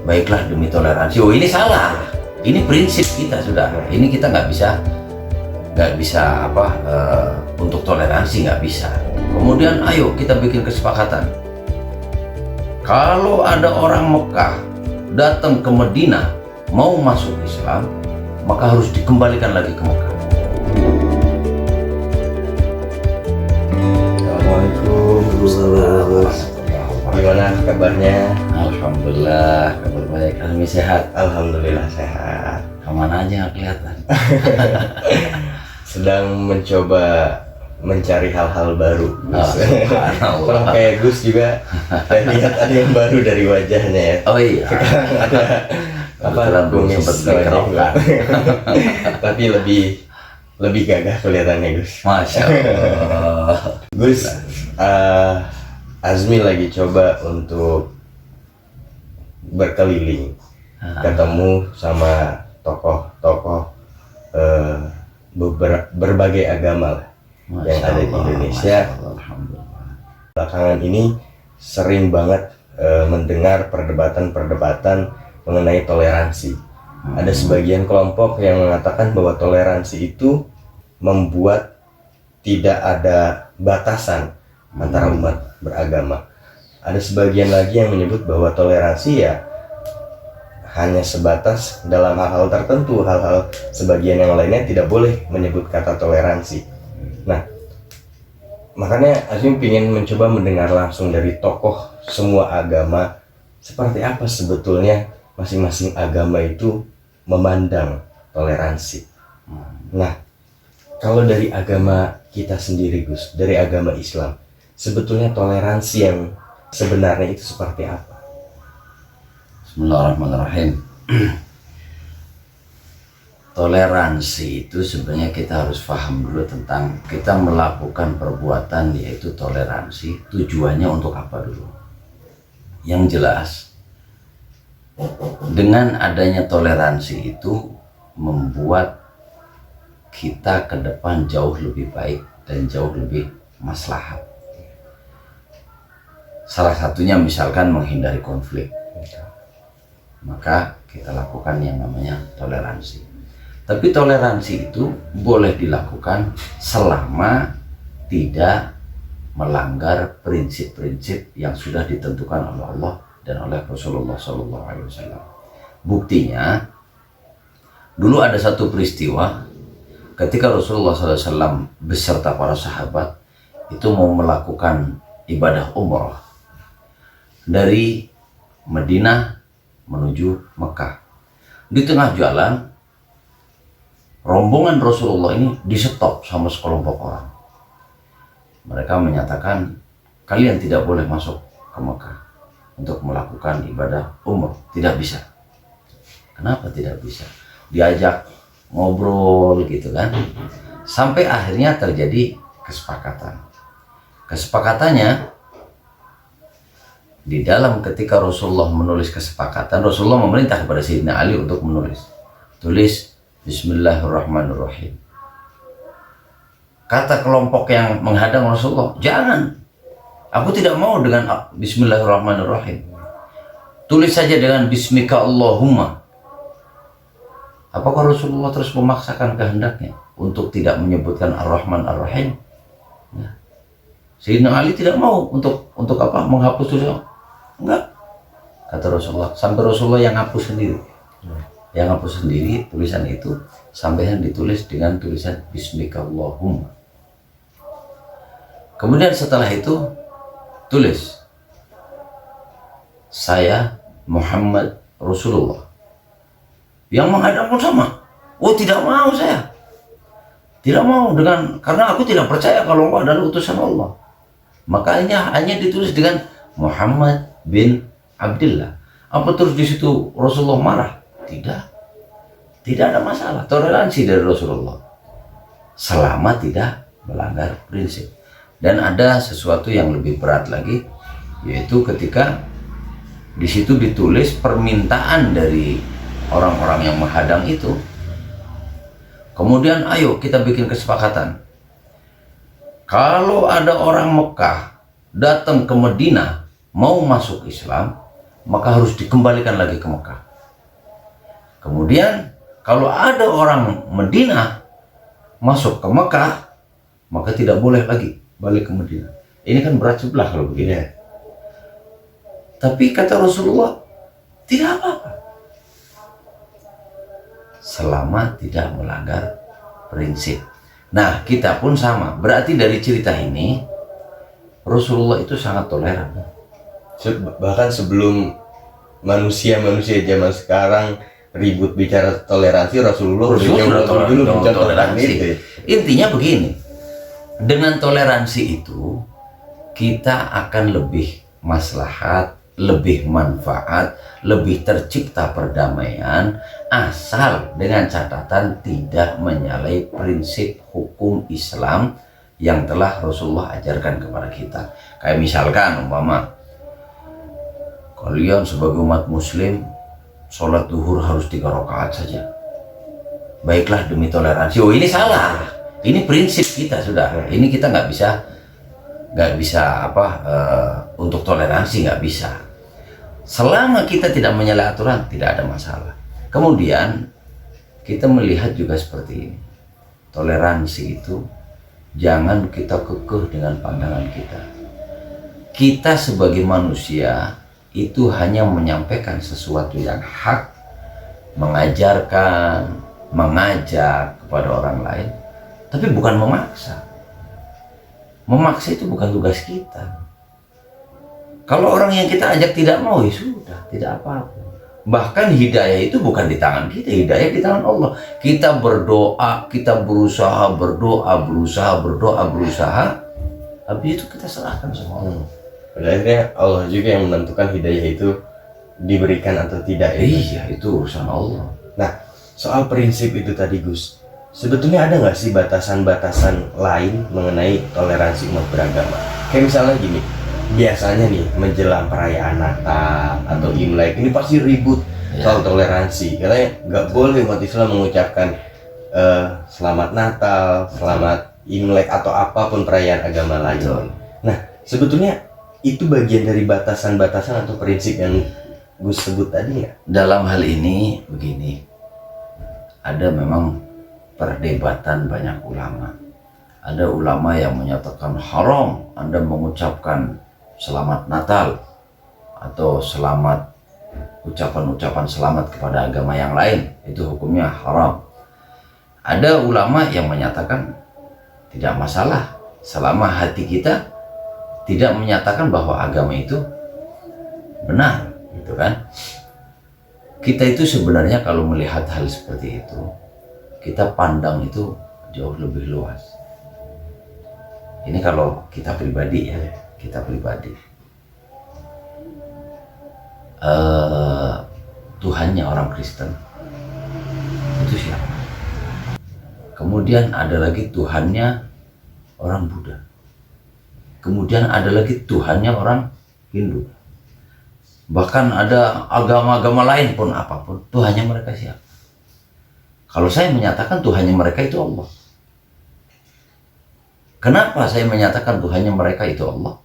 baiklah demi toleransi. Oh, ini salah. Ini prinsip kita sudah. Ini kita nggak bisa untuk toleransi, nggak bisa. Kemudian ayo kita bikin kesepakatan. Kalau ada orang Mekah datang ke Madinah mau masuk Islam, maka harus dikembalikan lagi ke Mekah. Assalamualaikum. Gimana kabarnya? Alhamdulillah, kabar baik. Kami sehat. Alhamdulillah sehat. Kemana aja nggak kelihatan. Sedang mencoba mencari hal-hal baru. Orang kayak Gus juga, saya lihat ada yang baru dari wajahnya ya. Oh iya. Sekarang ada belum sempat dikerokan. Tapi lebih gagah kelihatannya Gus. Masya Allah. Gus, Azmi lagi coba untuk berkeliling, ketemu sama tokoh-tokoh berbagai agama lah yang ada di Indonesia. Belakangan ini sering banget mendengar perdebatan-perdebatan mengenai toleransi. Ada sebagian kelompok yang mengatakan bahwa toleransi itu membuat tidak ada batasan antara umat beragama. Ada sebagian lagi yang menyebut bahwa toleransi ya hanya sebatas dalam hal-hal tertentu, hal-hal sebagian yang lainnya tidak boleh menyebut kata toleransi. Nah, makanya Azmi ingin mencoba mendengar langsung dari tokoh semua agama seperti apa sebetulnya masing-masing agama itu memandang toleransi. Nah, kalau dari agama kita sendiri Gus, dari agama Islam, sebetulnya toleransi yang sebenarnya itu seperti apa? Bismillahirrahmanirrahim. Toleransi itu sebenarnya kita harus paham dulu tentang kita melakukan perbuatan yaitu toleransi. Tujuannya untuk apa dulu? Yang jelas, dengan adanya toleransi itu membuat kita ke depan jauh lebih baik dan jauh lebih maslahat. Salah satunya misalkan menghindari konflik, maka kita lakukan yang namanya toleransi. Tapi toleransi itu boleh dilakukan selama tidak melanggar prinsip-prinsip yang sudah ditentukan oleh Allah dan oleh Rasulullah SAW. Buktinya, dulu ada satu peristiwa ketika Rasulullah SAW beserta para sahabat itu mau melakukan ibadah umrah dari Madinah menuju Mekah. Di tengah jalan, rombongan Rasulullah ini di-stop sama sekelompok orang. Mereka menyatakan, kalian tidak boleh masuk ke Mekah untuk melakukan ibadah umrah. Tidak bisa. Kenapa tidak bisa? Diajak ngobrol gitu kan. Sampai akhirnya terjadi kesepakatan. Kesepakatannya, di dalam ketika Rasulullah menulis kesepakatan, Rasulullah memerintah kepada Sayyidina Ali untuk menulis. Tulis Bismillahirrahmanirrahim. Kata kelompok yang menghadang Rasulullah, jangan. Aku tidak mau dengan Bismillahirrahmanirrahim. Tulis saja dengan Bismika Allahumma. Apakah Rasulullah terus memaksakan kehendaknya untuk tidak menyebutkan Ar-Rahman Ar-Rahim? Ya. Sayyidina Ali tidak mau untuk menghapus tulisan. Enggak, kata Rasulullah. Sampai Rasulullah yang hapus sendiri. Yang hapus sendiri tulisan itu sampai yang ditulis dengan tulisan Bismika Allahumma. Kemudian setelah itu tulis, saya Muhammad Rasulullah. Yang menghadap pun sama. Oh, tidak mau saya. Tidak mau karena aku tidak percaya kalau engkau adalah utusan Allah. Makanya hanya ditulis dengan Muhammad bin Abdullah. Apa terus di situ Rasulullah marah? Tidak. Tidak ada masalah. Toleransi dari Rasulullah. Selama tidak melanggar prinsip. Dan ada sesuatu yang lebih berat lagi, yaitu ketika di situ ditulis permintaan dari orang-orang yang menghadang itu. Kemudian ayo kita bikin kesepakatan. Kalau ada orang Mekah datang ke Madinah mau masuk Islam, maka harus dikembalikan lagi ke Mekah. Kemudian kalau ada orang Madinah masuk ke Mekah, maka tidak boleh lagi balik ke Madinah. Ini kan berat sebelah kalau begini. Iya. Tapi kata Rasulullah, tidak apa-apa, selama tidak melanggar prinsip. Nah, kita pun sama. Berarti dari cerita ini Rasulullah itu sangat toleran. Bahkan sebelum manusia-manusia zaman sekarang ribut bicara toleransi, Rasulullah udah dulu mencontohkan itu. Intinya begini, dengan toleransi itu kita akan lebih maslahat, lebih manfaat, lebih tercipta perdamaian, asal dengan catatan tidak menyalahi prinsip hukum Islam yang telah Rasulullah ajarkan kepada kita. Kayak misalkan umpama kalian sebagai umat muslim sholat duhur harus 3 rakaat saja, baiklah demi toleransi. Oh, ini salah, ini prinsip kita sudah. Ini kita nggak bisa untuk toleransi, nggak bisa. Selama kita tidak menyalahi aturan, tidak ada masalah. Kemudian kita melihat juga seperti ini, toleransi itu jangan kita kekeh dengan pandangan kita. Kita sebagai manusia itu hanya menyampaikan sesuatu yang hak, mengajarkan, mengajak kepada orang lain, tapi bukan memaksa. Memaksa itu bukan tugas kita. Kalau orang yang kita ajak tidak mau, ya sudah, tidak apa-apa. Bahkan hidayah itu bukan di tangan kita, hidayah di tangan Allah. Kita berdoa, kita berusaha, habis itu kita serahkan sama Allah. Pada akhirnya Allah juga yang menentukan hidayah itu diberikan atau tidak. Iya, itu urusan Allah. Nah, soal prinsip itu tadi Gus, sebetulnya ada nggak sih batasan-batasan lain mengenai toleransi umat beragama? Kayak misalnya gini, biasanya nih menjelang perayaan Natal atau Imlek ini pasti ribut soal toleransi. Katanya nggak boleh umat Islam mengucapkan selamat Natal, selamat Imlek atau apapun perayaan agama lain. Nah, sebetulnya itu bagian dari batasan-batasan atau prinsip yang Gus sebut tadi nggak? Dalam hal ini begini, ada memang perdebatan banyak ulama. Ada ulama yang menyatakan haram Anda mengucapkan selamat Natal atau selamat ucapan-ucapan selamat kepada agama yang lain, itu hukumnya haram. Ada ulama yang menyatakan tidak masalah selama hati kita tidak menyatakan bahwa agama itu benar, gitu kan. Kita itu sebenarnya kalau melihat hal seperti itu, kita pandang itu jauh lebih luas. Ini kalau kita pribadi ya, kita pribadi. Tuhannya orang Kristen itu siapa? Kemudian ada lagi Tuhannya orang Buddha. Kemudian ada lagi Tuhannya orang Hindu. Bahkan ada agama-agama lain pun apapun, Tuhannya mereka siapa? Kalau saya menyatakan Tuhannya mereka itu Allah. Kenapa saya menyatakan Tuhannya mereka itu Allah?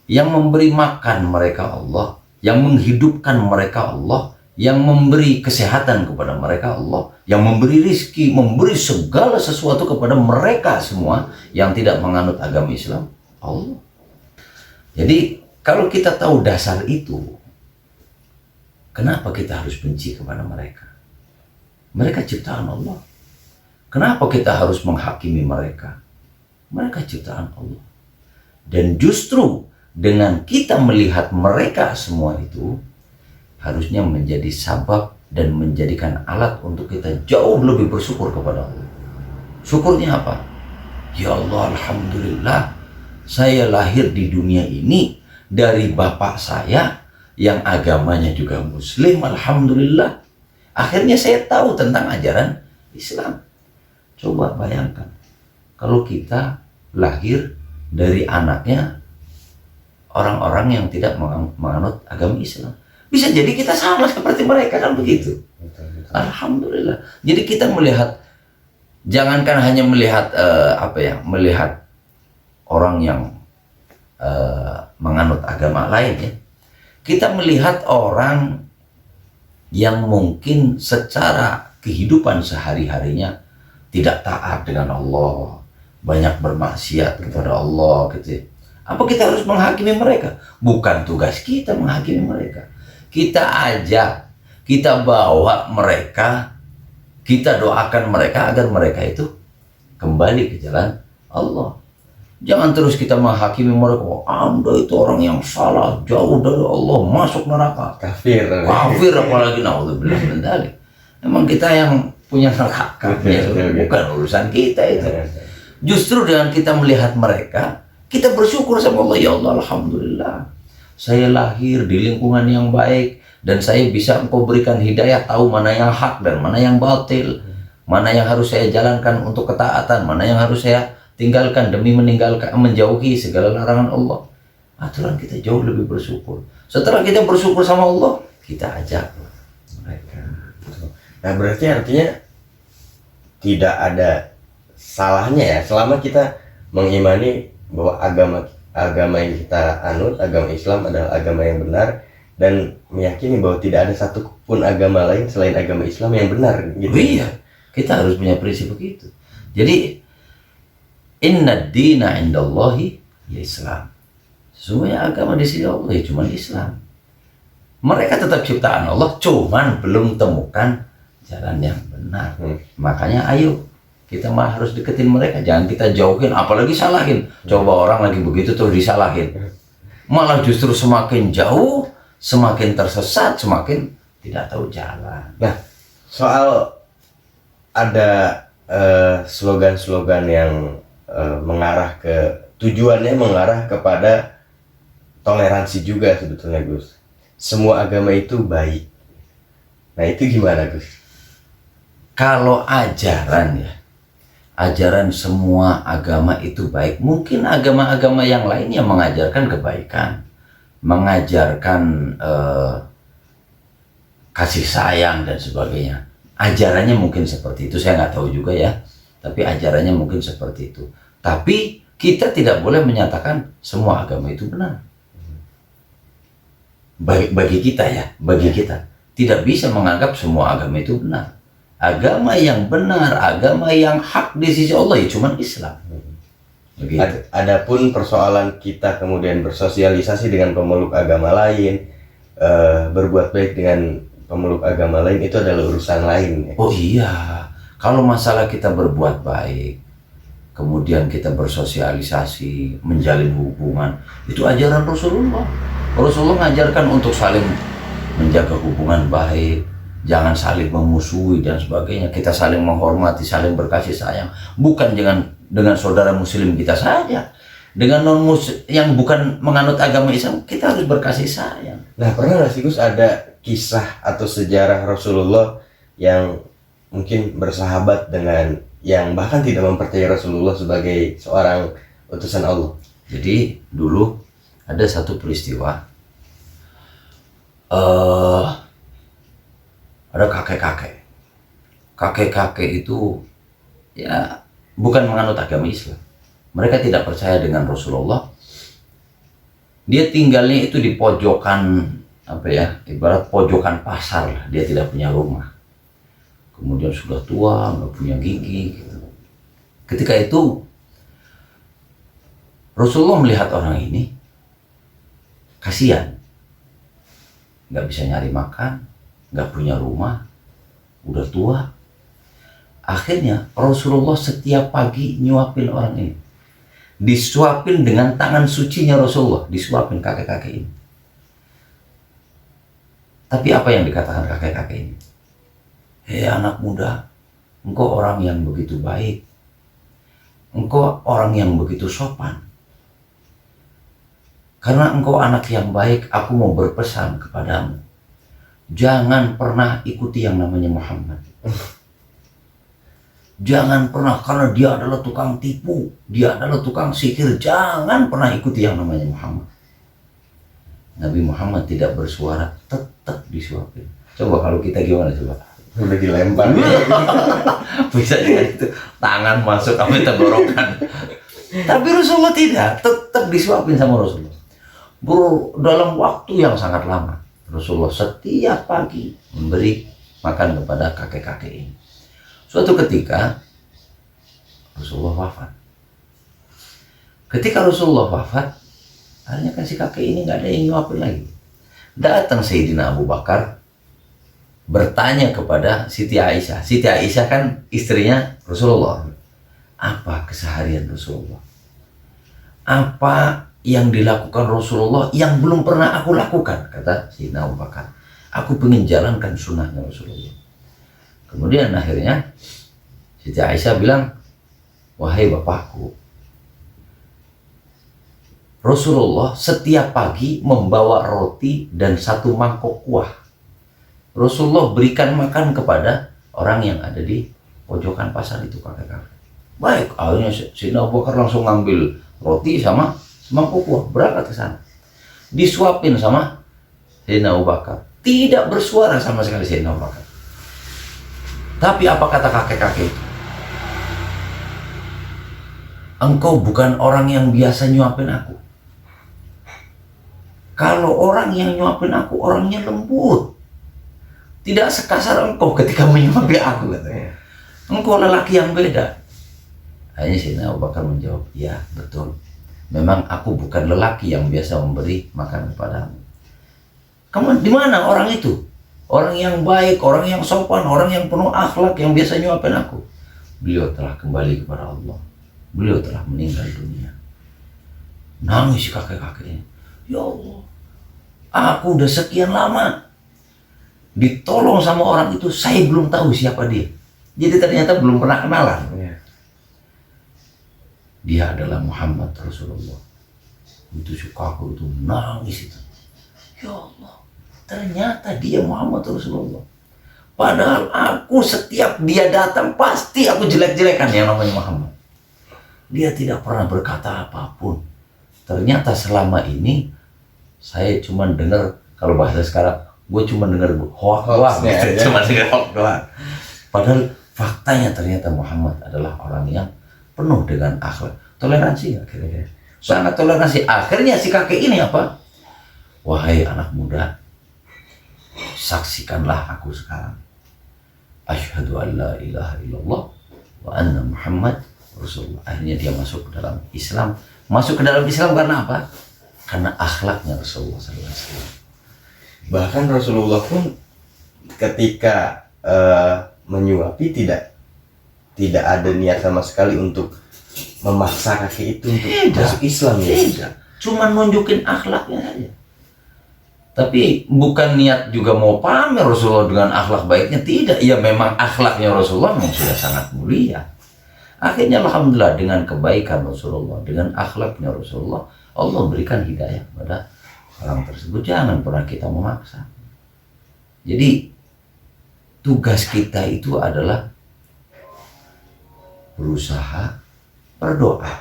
Yang memberi makan mereka Allah, yang menghidupkan mereka Allah, yang memberi kesehatan kepada mereka Allah, yang memberi rizki, memberi segala sesuatu kepada mereka semua yang tidak menganut agama Islam, Allah. Jadi kalau kita tahu dasar itu, kenapa kita harus benci kepada mereka? Mereka ciptaan Allah. Kenapa kita harus menghakimi mereka? Mereka ciptaan Allah. Dan justru dengan kita melihat mereka semua itu, harusnya menjadi sabab dan menjadikan alat untuk kita jauh lebih bersyukur kepada Allah. Syukurnya apa? Ya Allah, alhamdulillah, saya lahir di dunia ini dari bapak saya yang agamanya juga muslim, alhamdulillah. Akhirnya saya tahu tentang ajaran Islam. Coba bayangkan, kalau kita lahir dari anaknya orang-orang yang tidak menganut agama Islam, bisa jadi kita sama seperti mereka, kan begitu. Alhamdulillah. Jadi kita melihat, jangankan hanya melihat melihat orang yang menganut agama lain ya. kita melihat orang yang mungkin secara kehidupan sehari-harinya tidak taat dengan Allah, banyak bermaksiat kepada Allah gitu ya. Apa kita harus menghakimi mereka? Bukan tugas kita menghakimi mereka. Kita ajak, kita bawa mereka, kita doakan mereka agar mereka itu kembali ke jalan Allah. Jangan terus kita menghakimi mereka, oh, Anda itu orang yang salah, jauh dari Allah, masuk neraka. Kafir. Kafir apalagi, naudzubillah min dzalik. Emang kita yang punya neraka, bukan urusan kita itu. Justru dengan kita melihat mereka, kita bersyukur sama Allah. Ya Allah, alhamdulillah, saya lahir di lingkungan yang baik dan saya bisa Engkau berikan hidayah, tahu mana yang hak dan mana yang batil, mana yang harus saya jalankan untuk ketaatan, mana yang harus saya tinggalkan demi menjauhi segala larangan Allah. Aturan kita jauh lebih bersyukur. Setelah kita bersyukur sama Allah, kita ajak mereka. Nah, berarti artinya tidak ada salahnya ya selama kita mengimani bahwa agama yang kita anut, agama Islam adalah agama yang benar, dan meyakini bahwa tidak ada satupun agama lain selain agama Islam yang benar gitu. Iya, kita harus punya prinsip begitu. Jadi inna dina indallahi ya Islam. Sesungguhnya agama di sisi Allah ya cuma Islam. Mereka tetap ciptaan Allah, cuman belum temukan jalan yang benar. Makanya ayo kita mah harus deketin mereka, jangan kita jauhin, apalagi salahin. Coba orang lagi begitu terus disalahin, malah justru semakin jauh, semakin tersesat, semakin tidak tahu jalan. Nah, soal ada slogan-slogan yang mengarah ke tujuannya mengarah kepada toleransi juga sebetulnya, Gus. Semua agama itu baik. Nah, itu gimana, Gus? Kalau ajaran ya, ajaran semua agama itu baik. Mungkin agama-agama yang lain yang mengajarkan kebaikan, mengajarkan kasih sayang dan sebagainya. Ajarannya mungkin seperti itu, saya nggak tahu juga ya. Tapi ajarannya mungkin seperti itu. Tapi kita tidak boleh menyatakan semua agama itu benar. Bagi kita ya, bagi kita tidak bisa menganggap semua agama itu benar. Agama yang benar, agama yang hak di sisi Allah ya cuma Islam. Adapun persoalan kita kemudian bersosialisasi dengan pemeluk agama lain, berbuat baik dengan pemeluk agama lain, itu adalah urusan lain ya? Oh iya, kalau masalah kita berbuat baik, kemudian kita bersosialisasi, menjalin hubungan, itu ajaran Rasulullah. Rasulullah mengajarkan untuk saling menjaga hubungan baik, jangan saling memusuhi dan sebagainya. Kita saling menghormati, saling berkasih sayang. Bukan dengan saudara muslim kita saja, dengan non muslim yang bukan menganut agama Islam, kita harus berkasih sayang. Nah, pernah nggak sih, Gus, ada kisah atau sejarah Rasulullah yang mungkin bersahabat dengan yang bahkan tidak mempercayai Rasulullah sebagai seorang utusan Allah? Jadi dulu ada satu peristiwa, ada kakek-kakek itu ya bukan menganut agama Islam, mereka tidak percaya dengan Rasulullah. Dia tinggalnya itu di pojokan, apa ya, ibarat pojokan pasar lah. Dia tidak punya rumah, kemudian sudah tua, nggak punya gigi gitu. Ketika itu Rasulullah melihat orang ini, kasihan, nggak bisa nyari makan, nggak punya rumah, udah tua. Akhirnya Rasulullah setiap pagi nyuapin orang ini, disuapin dengan tangan sucinya Rasulullah, disuapin kakek-kakek ini. Tapi apa yang dikatakan kakek-kakek ini? Hei anak muda, engkau orang yang begitu baik, engkau orang yang begitu sopan. Karena engkau anak yang baik, aku mau berpesan kepadamu, jangan pernah ikuti yang namanya Muhammad. Jangan pernah, karena dia adalah tukang tipu, dia adalah tukang sihir. Jangan pernah ikuti yang namanya Muhammad. Nabi Muhammad tidak bersuara, tetap disuapin. Coba kalau kita gimana coba? Udah dilempar. Bisa jadi itu tangan masuk sampai tenggorokan. Tapi Rasulullah tidak, tetap disuapin sama Rasulullah. dalam waktu yang sangat lama. Rasulullah setiap pagi memberi makan kepada kakek-kakek ini. Suatu ketika Rasulullah wafat. Ketika Rasulullah wafat, akhirnya kan si kakek ini nggak ada yang nyuapin lagi. Datang Sayyidina Abu Bakar bertanya kepada Siti Aisyah. Siti Aisyah kan istrinya Rasulullah. Apa keseharian Rasulullah? Apa yang dilakukan Rasulullah yang belum pernah aku lakukan? Kata Sayyidina Abu Bakar. Aku ingin jalankan sunnahnya Rasulullah. Kemudian akhirnya Siti Aisyah bilang, wahai bapakku, Rasulullah setiap pagi membawa roti dan 1 mangkok kuah. Rasulullah berikan makan kepada orang yang ada di pojokan pasar itu, kakek-kakek. Baik, akhirnya Sayyidina Abu Bakar langsung ngambil roti sama semangkuk kuah, berangkat ke sana. Disuapin sama Sayyidina Abu Bakar. Tidak bersuara sama sekali Sayyidina Abu Bakar. Tapi apa kata kakek-kakek itu? Engkau bukan orang yang biasa nyuapin aku. Kalau orang yang nyuapin aku, orangnya lembut. Tidak sekasar engkau ketika menyuapi aku, katanya. Engkau lelaki yang beda. Hanya Sayyidina Abu Bakar menjawab, ya betul. Memang aku bukan lelaki yang biasa memberi makan kepadamu. Kamu di mana orang itu? Orang yang baik, orang yang sopan, orang yang penuh akhlak yang biasa nyuapin aku. Beliau telah kembali kepada Allah. Beliau telah meninggal dunia. Nangis kakek-kakeknya. Ya Allah, aku udah sekian lama ditolong sama orang itu, saya belum tahu siapa dia. Jadi ternyata belum pernah kenalan. Dia adalah Muhammad Rasulullah. Itu sukaku itu nangis itu. Ya Allah, ternyata dia Muhammad Rasulullah. Padahal aku setiap dia datang pasti aku jelek-jelekan yang namanya Muhammad. Dia tidak pernah berkata apapun. Ternyata selama ini saya cuma dengar, kalau bahasa sekarang, gue cuma dengar hoak doang. Cuma dengar hoak doang. Padahal faktanya ternyata Muhammad adalah orang yang penuh dengan akhlak, toleransi akhirnya. Sangat toleransi. Akhirnya si kakek ini apa? Wahai anak muda, saksikanlah aku sekarang. Asyhadu an la ilaha illallah wa anna Muhammad Rasulullah. Akhirnya dia masuk ke dalam Islam. Masuk ke dalam Islam karena apa? Karena akhlaknya Rasulullah SAW. Bahkan Rasulullah pun ketika menyuapi tidak ada niat sama sekali untuk memaksa kakek itu untuk masuk Islam, ya. Tidak, cuma nunjukin akhlaknya saja. Tapi bukan niat juga mau pamer Rasulullah dengan akhlak baiknya, tidak. Ya memang akhlaknya Rasulullah memang sudah sangat mulia. Akhirnya alhamdulillah dengan kebaikan Rasulullah, dengan akhlaknya Rasulullah, Allah berikan hidayah pada orang tersebut. Jangan pernah kita memaksa. Jadi tugas kita itu adalah berusaha, berdoa,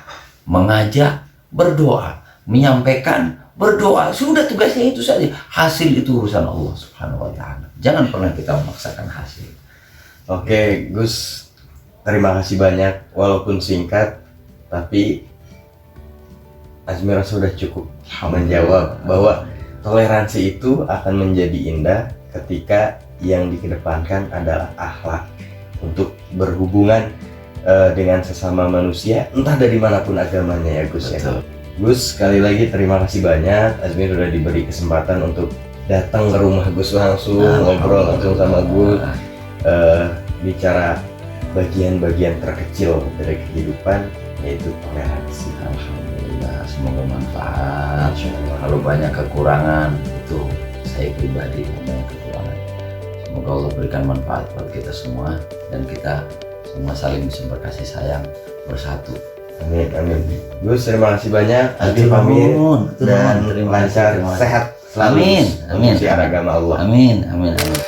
mengajak, berdoa, menyampaikan, berdoa. Sudah tugasnya itu saja. Hasil itu urusan Allah Subhanahu wa Ta'ala. Jangan pernah kita memaksakan hasil. Oke, Gus, terima kasih banyak. Walaupun singkat, tapi Azmira sudah cukup menjawab bahwa toleransi itu akan menjadi indah ketika yang dikedepankan adalah akhlak untuk berhubungan dengan sesama manusia, entah dari manapun agamanya, ya Gus. Betul. Ya. Gus, sekali lagi terima kasih banyak. Azmir sudah diberi kesempatan untuk datang ke rumah Gus langsung, ngobrol langsung sama Gus, bicara bagian-bagian terkecil dari kehidupan, yaitu toleransi. Alhamdulillah, semoga manfaat. Kalau banyak kekurangan, itu saya pribadi yang banyak kekurangan. Semoga Allah berikan manfaat buat kita semua dan kita semua saling bisa berkasih sayang, bersatu. Amin, amin. Gus, terima kasih banyak. Nanti pamit dan lancar, sehat selalu. Amin, amin. Untuk agama Allah. Amin, amin, amin.